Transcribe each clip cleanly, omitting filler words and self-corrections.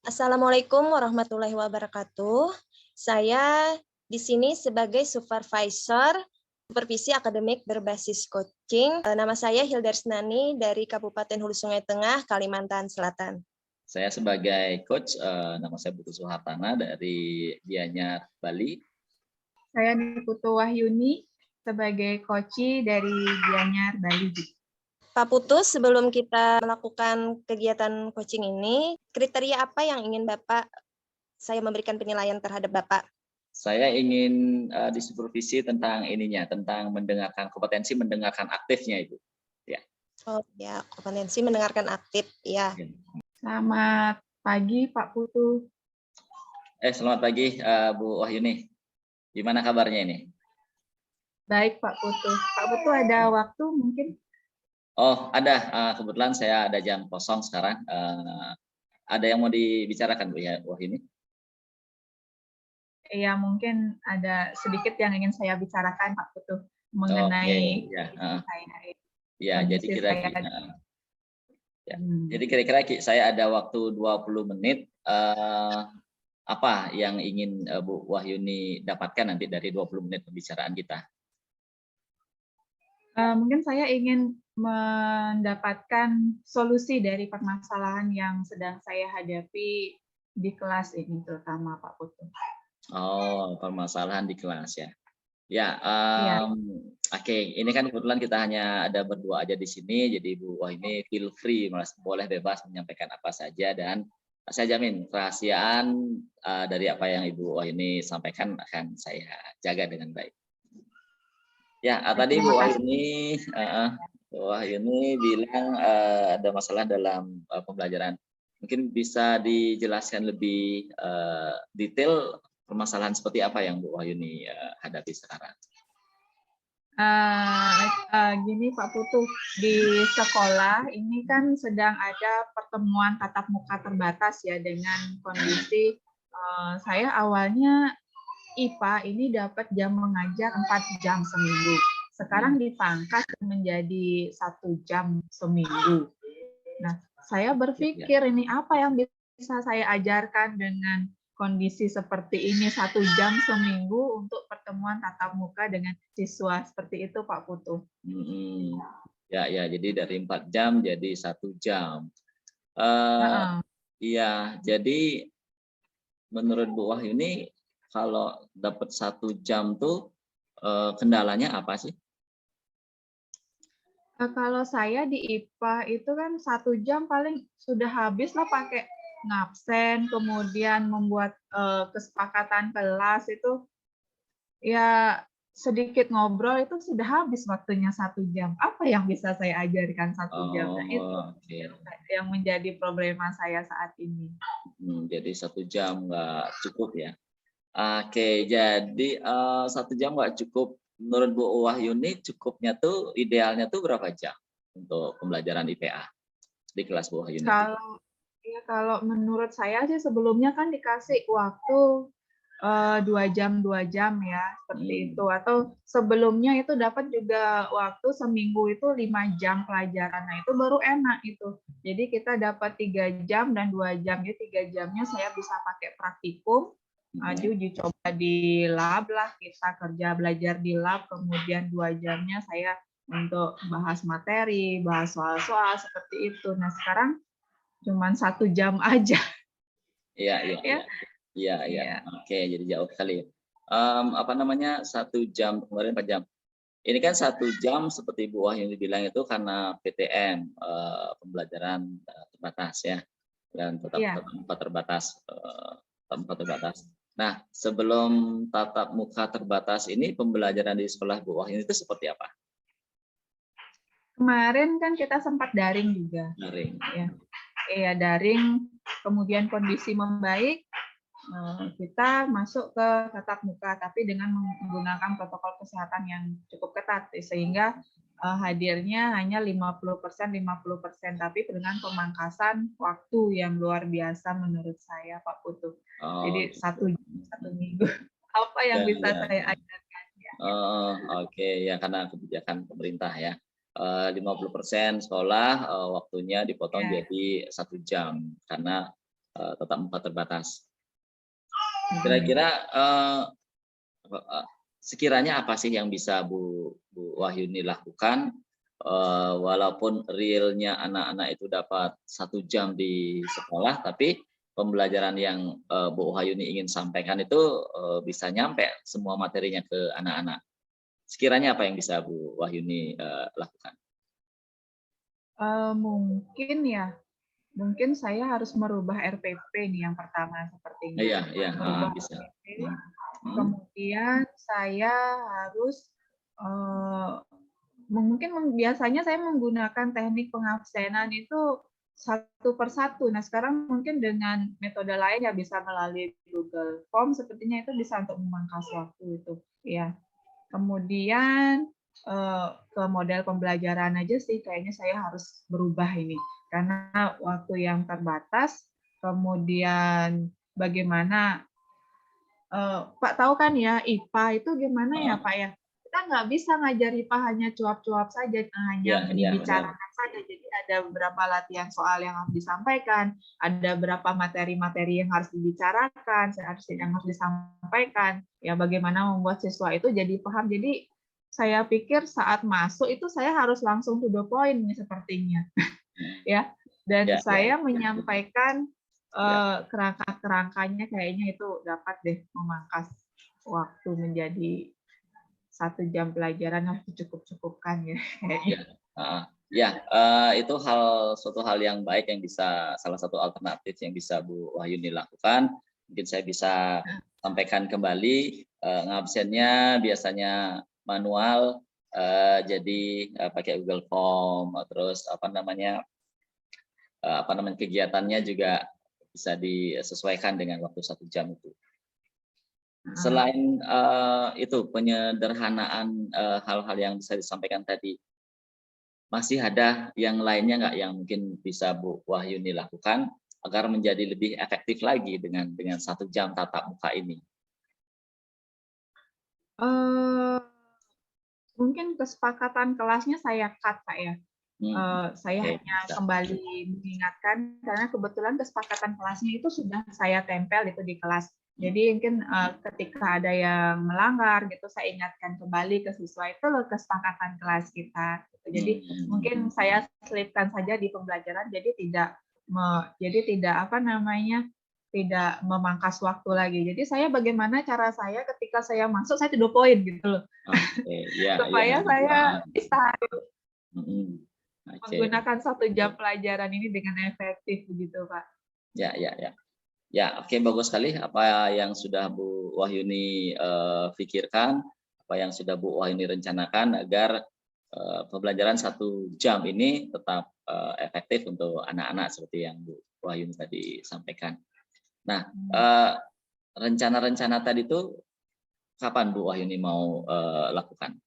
Assalamualaikum warahmatullahi wabarakatuh. Saya di sini sebagai supervisor supervisi akademik berbasis coaching. Nama saya Hildarsnani dari Kabupaten Hulu Sungai Tengah, Kalimantan Selatan. Saya sebagai coach, nama saya Putu Suhartana dari Gianyar, Bali. Saya Niputu Wahyuni sebagai coach dari Gianyar, Bali. Pak Putus, sebelum kita melakukan kegiatan coaching ini, kriteria apa yang ingin saya memberikan penilaian terhadap Bapak? Saya ingin disupervisi tentang tentang mendengarkan kompetensi mendengarkan aktifnya itu. Ya. Oh ya, kompetensi mendengarkan aktif, ya. Selamat pagi, Pak Putu. Selamat pagi, Bu Wahyuni. Gimana kabarnya ini? Baik, Pak Putu. Pak Putu ada waktu mungkin? Oh, ada. Kebetulan saya ada jam kosong sekarang. Ada yang mau dibicarakan, Bu Wahyuni? Ya, mungkin ada sedikit yang ingin saya bicarakan, Pak Putu, mengenai saya. Jadi kira-kira saya ada waktu 20 menit. Apa yang ingin Bu Wahyuni dapatkan nanti dari 20 menit pembicaraan kita? Mungkin saya ingin mendapatkan solusi dari permasalahan yang sedang saya hadapi di kelas ini, terutama Pak Putu. Oh, permasalahan di kelas ya. Ya, Oke. Ini kan kebetulan kita hanya ada berdua aja di sini, jadi Bu Wahyuni feel free, boleh bebas menyampaikan apa saja, dan saya jamin kerahasiaan dari apa yang Ibu Wahyuni sampaikan akan saya jaga dengan baik. Ya, tadi Bu Wahyuni bilang ada masalah dalam pembelajaran. Mungkin bisa dijelaskan lebih detail permasalahan seperti apa yang Bu Wahyuni hadapi sekarang? Gini Pak Putu, di sekolah ini kan sedang ada pertemuan tatap muka terbatas ya, dengan kondisi saya awalnya IPA ini dapat jam mengajar 4 jam seminggu. Sekarang dipangkas menjadi 1 jam seminggu. Nah, saya berpikir ini apa yang bisa saya ajarkan dengan kondisi seperti ini, 1 jam seminggu untuk pertemuan tatap muka dengan siswa seperti itu, Pak Putu. Ya, jadi dari 4 jam jadi 1 jam. Iya, jadi menurut Bu Wahyuni kalau dapat 1 jam tuh kendalanya apa sih? Kalau saya di IPA itu kan 1 jam paling sudah habis lah pakai ngabsen, kemudian membuat kesepakatan kelas itu ya sedikit ngobrol itu sudah habis waktunya 1 jam. Apa yang bisa saya ajarkan 1 jam? Nah, itu yang menjadi problema saya saat ini. Jadi 1 jam nggak cukup ya? Oke, jadi 1 jam nggak cukup. Menurut Bu Wahyuni cukupnya tuh idealnya tuh berapa jam untuk pembelajaran IPA di kelas Bu Wahyuni? Kalau menurut saya sih sebelumnya kan dikasih waktu 2 jam ya, seperti itu. Atau sebelumnya itu dapat juga waktu seminggu itu 5 jam pelajaran. Nah, itu baru enak itu. Jadi kita dapat 3 jam dan 2 jam. Jadi 3 jamnya saya bisa pakai praktikum, uji coba di lab lah, kita kerja belajar di lab, kemudian 2 jamnya saya untuk bahas materi, bahas soal-soal seperti itu. Nah, sekarang cuman 1 jam aja. Iya. Oke, jadi jauh sekali. 1 jam kemarin 4 jam. Ini kan 1 jam seperti Bu Wahyuni bilang itu karena PTM, pembelajaran terbatas ya, dan tatap muka terbatas. Nah, sebelum tatap muka terbatas ini pembelajaran di sekolah Bu Wahyuni itu seperti apa? Kemarin kan kita sempat daring juga. Daring. Iya, daring. Kemudian kondisi membaik, kita masuk ke tatap muka, tapi dengan menggunakan protokol kesehatan yang cukup ketat, sehingga hadirnya hanya 50%, tapi dengan pemangkasan waktu yang luar biasa menurut saya, Pak Putu. Jadi 1 minggu. Apa yang bisa saya ajarkan? Oke, ya karena kebijakan pemerintah ya. 50% sekolah waktunya dipotong jadi 1 jam karena tatap muka terbatas. Kira-kira sekiranya apa sih yang bisa Bu Wahyuni lakukan walaupun realnya anak-anak itu dapat 1 jam di sekolah, tapi pembelajaran yang Bu Wahyuni ingin sampaikan itu bisa nyampe semua materinya ke anak-anak. Sekiranya apa yang bisa Bu Wahyuni lakukan? Mungkin saya harus merubah RPP nih yang pertama sepertinya. Iya, Merubah bisa. RPP. Kemudian saya harus mungkin biasanya saya menggunakan teknik pengabsenan itu 1 per 1. Nah, sekarang mungkin dengan metode lain ya bisa melalui Google Form sepertinya itu bisa untuk memangkas waktu itu. Ya. Kemudian ke model pembelajaran aja sih kayaknya saya harus berubah ini. Karena waktu yang terbatas, kemudian bagaimana Pak tahu kan ya IPA itu gimana ya Pak ya? Kita nggak bisa ngajar IPA hanya cuap-cuap saja, hanya Iya, dibicarakan saja. Jadi ada beberapa latihan soal yang harus disampaikan, ada beberapa materi-materi yang harus dibicarakan, yang harus disampaikan. Ya bagaimana membuat siswa itu jadi paham. Jadi saya pikir saat masuk itu saya harus langsung to the point sepertinya. Ya, dan saya menyampaikan kerangka-kerangkanya kayaknya itu dapat deh memangkas waktu menjadi 1 jam pelajaran harus cukup-cukupkan ya. Itu suatu hal yang baik yang bisa salah satu alternatif yang bisa Bu Wahyuni lakukan. Mungkin saya bisa sampaikan kembali ngabsennya biasanya manual, jadi pakai Google Form, terus kegiatannya juga bisa disesuaikan dengan waktu 1 jam itu. Selain itu penyederhanaan hal-hal yang bisa disampaikan tadi, masih ada yang lainnya nggak yang mungkin bisa Bu Wahyuni lakukan agar menjadi lebih efektif lagi dengan 1 jam tatap muka ini? Mungkin kesepakatan kelasnya saya cut Pak ya. Saya hanya kembali mengingatkan karena kebetulan kesepakatan kelasnya itu sudah saya tempel itu di kelas. Jadi mungkin ketika ada yang melanggar gitu saya ingatkan kembali ke siswa itu kesepakatan kelas kita. Jadi mungkin saya selipkan saja di pembelajaran jadi tidak tidak memangkas waktu lagi. Jadi saya bagaimana cara saya ketika saya masuk saya to the point gitu loh. Supaya saya bisa menggunakan 1 jam pelajaran ini dengan efektif begitu Pak. Ya, oke, bagus sekali apa yang sudah Bu Wahyuni pikirkan, apa yang sudah Bu Wahyuni rencanakan agar pembelajaran 1 jam ini tetap efektif untuk anak-anak seperti yang Bu Wahyuni tadi sampaikan. Nah, rencana-rencana tadi itu kapan Bu Wahyuni mau lakukan?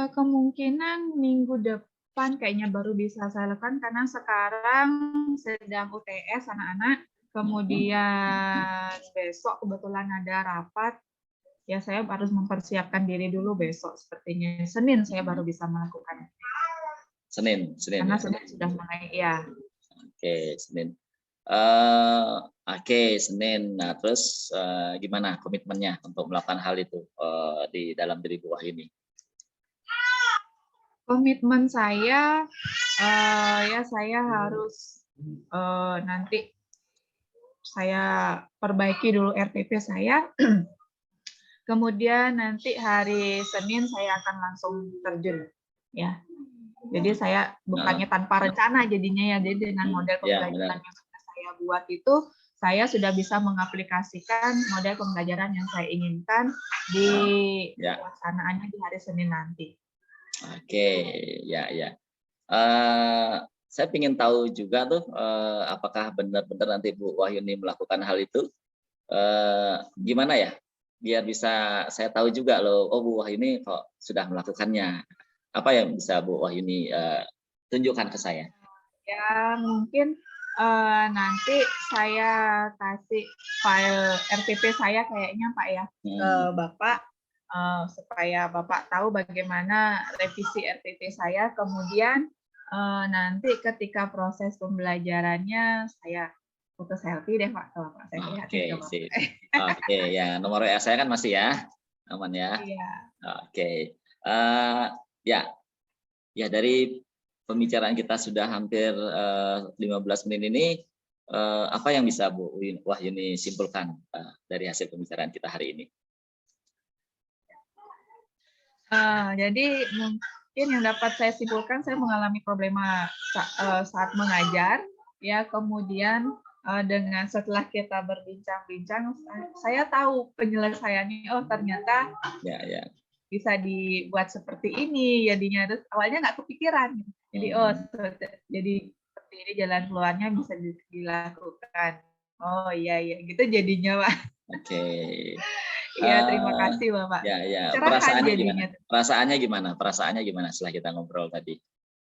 Kemungkinan minggu depan kayaknya baru bisa saya lakukan karena sekarang sedang UTS anak-anak. Kemudian besok kebetulan ada rapat. Ya saya harus mempersiapkan diri dulu besok sepertinya. Senin saya baru bisa melakukan. Senin. Karena Senin sudah mulai ya. Oke, Senin. Senin. Nah, terus gimana komitmennya untuk melakukan hal itu di dalam diri Bu Wahyuni? Komitmen saya, saya harus nanti saya perbaiki dulu RPP saya. Kemudian nanti hari Senin saya akan langsung terjun, ya. Jadi saya bukannya tanpa rencana jadinya ya, jadi dengan model pembelajaran yang sudah saya buat itu, saya sudah bisa mengaplikasikan model pembelajaran yang saya inginkan di pelaksanaannya di hari Senin nanti. Saya ingin tahu juga tuh apakah benar-benar nanti Bu Wahyuni melakukan hal itu, gimana ya biar bisa saya tahu juga loh, oh Bu Wahyuni kok sudah melakukannya, apa yang bisa Bu Wahyuni tunjukkan ke saya? Ya mungkin nanti saya kasih file RPP saya kayaknya Pak ya ke Bapak. Supaya Bapak tahu bagaimana revisi RPP saya, kemudian nanti ketika proses pembelajarannya saya foto selfie deh Pak, kalau Pak saya lihat Oke, nggak sip. apa-apa. Oke, ya nomor WA saya kan masih ya, aman ya. Iya. Oke, ya, ya dari pembicaraan kita sudah hampir 15 menit ini, apa yang bisa Bu Wahyuni simpulkan dari hasil pembicaraan kita hari ini? Jadi mungkin yang dapat saya simpulkan, saya mengalami problema saat mengajar, ya. Kemudian setelah kita berbincang-bincang, saya tahu penyelesaiannya. Oh, ternyata Ya. bisa dibuat seperti ini, jadinya. Terus awalnya nggak kepikiran. Jadi jadi seperti ini jalan keluarnya bisa dilakukan. Oh iya gitu jadinya Pak. Oke. Iya, terima kasih Bapak. Ya. Cerahan jadinya. Perasaannya gimana setelah kita ngobrol tadi?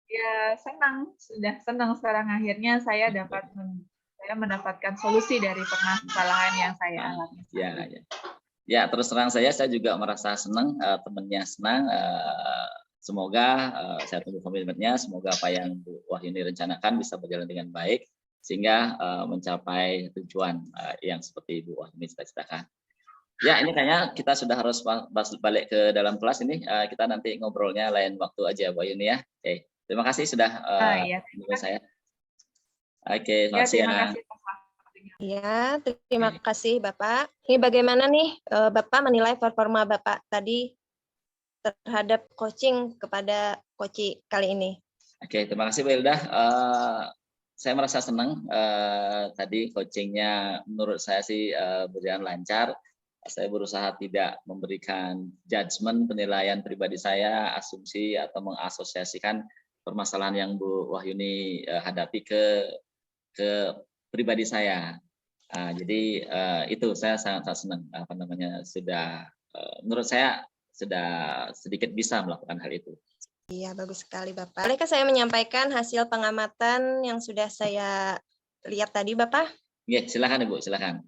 Ya, sudah senang sekarang akhirnya saya mendapatkan solusi dari permasalahan yang saya alami. Ya, terus terang saya juga merasa senang, temannya senang. Semoga saya tunggu komitmennya, semoga apa yang Bu Wahyuni rencanakan bisa berjalan dengan baik sehingga mencapai tujuan yang seperti Bu Wahyuni cita-citakan. Ya, ini kayaknya kita sudah harus balik ke dalam kelas ini. Kita nanti ngobrolnya lain waktu aja, Bu Wahyuni ya. Oke, terima kasih sudah menunggu saya. Oke, selamat siang. Terima kasih. Ya, terima kasih Bapak. Ini bagaimana nih Bapak menilai performa Bapak tadi terhadap coaching kepada Koci kali ini? Oke, terima kasih Bu Hilda. Saya merasa senang tadi coachingnya menurut saya sih berjalan lancar. Saya berusaha tidak memberikan judgement, penilaian pribadi saya, asumsi atau mengasosiasikan permasalahan yang Bu Wahyuni hadapi ke pribadi saya. Jadi itu saya sangat senang sudah menurut saya sudah sedikit bisa melakukan hal itu. Iya, bagus sekali Bapak. Bolehkah saya menyampaikan hasil pengamatan yang sudah saya lihat tadi Bapak? Iya, silakan Ibu, silakan.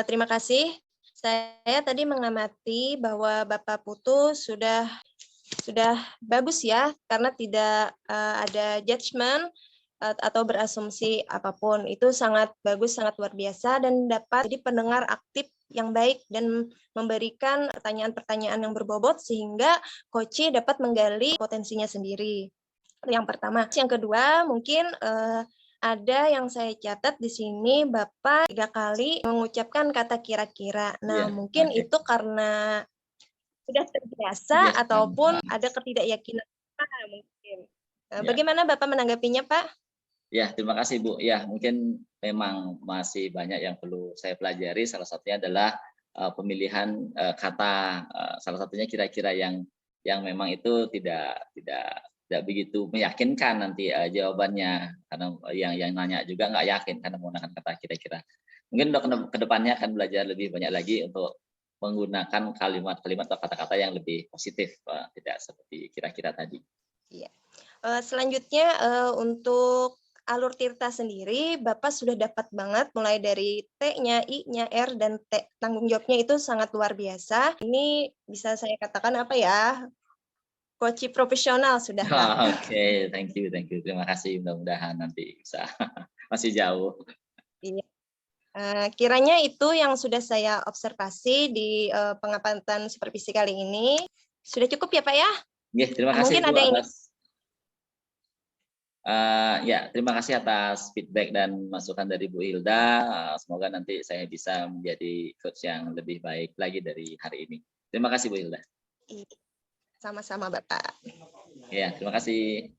Terima kasih. Saya tadi mengamati bahwa Bapak Putu sudah bagus ya, karena tidak ada judgement atau berasumsi apapun. Itu sangat bagus, sangat luar biasa, dan dapat jadi pendengar aktif yang baik dan memberikan pertanyaan-pertanyaan yang berbobot sehingga Koci dapat menggali potensinya sendiri. Yang pertama. Yang kedua, mungkin ada yang saya catat di sini, Bapak 3 kali mengucapkan kata kira-kira. Nah, mungkin itu karena sudah terbiasa ataupun ada ketidakyakinan mungkin. Bagaimana Bapak menanggapinya, Pak? Ya, terima kasih Bu. Ya, mungkin memang masih banyak yang perlu saya pelajari. Salah satunya adalah pemilihan kata. Salah satunya kira-kira yang memang itu tidak begitu meyakinkan nanti jawabannya, karena yang nanya juga nggak yakin karena menggunakan kata kira-kira. Mungkin untuk kedepannya akan belajar lebih banyak lagi untuk menggunakan kalimat-kalimat atau kata-kata yang lebih positif, tidak seperti kira-kira tadi. Iya. Selanjutnya untuk alur Tirta sendiri, Bapak sudah dapat banget mulai dari T-nya, I-nya, R, dan T. Tanggung jawabnya itu sangat luar biasa. Ini bisa saya katakan apa ya? Coach profesional sudah. Oke, thank you. Terima kasih. Mudah-mudahan nanti bisa. Masih jauh. Iya. Kiranya itu yang sudah saya observasi di pengamatan supervisi kali ini. Sudah cukup ya Pak ya? Ya, terima kasih. Mungkin ada yang terima kasih atas feedback dan masukan dari Bu Hilda. Semoga nanti saya bisa menjadi coach yang lebih baik lagi dari hari ini. Terima kasih Bu Hilda. Sama-sama Bapak. Ya, terima kasih.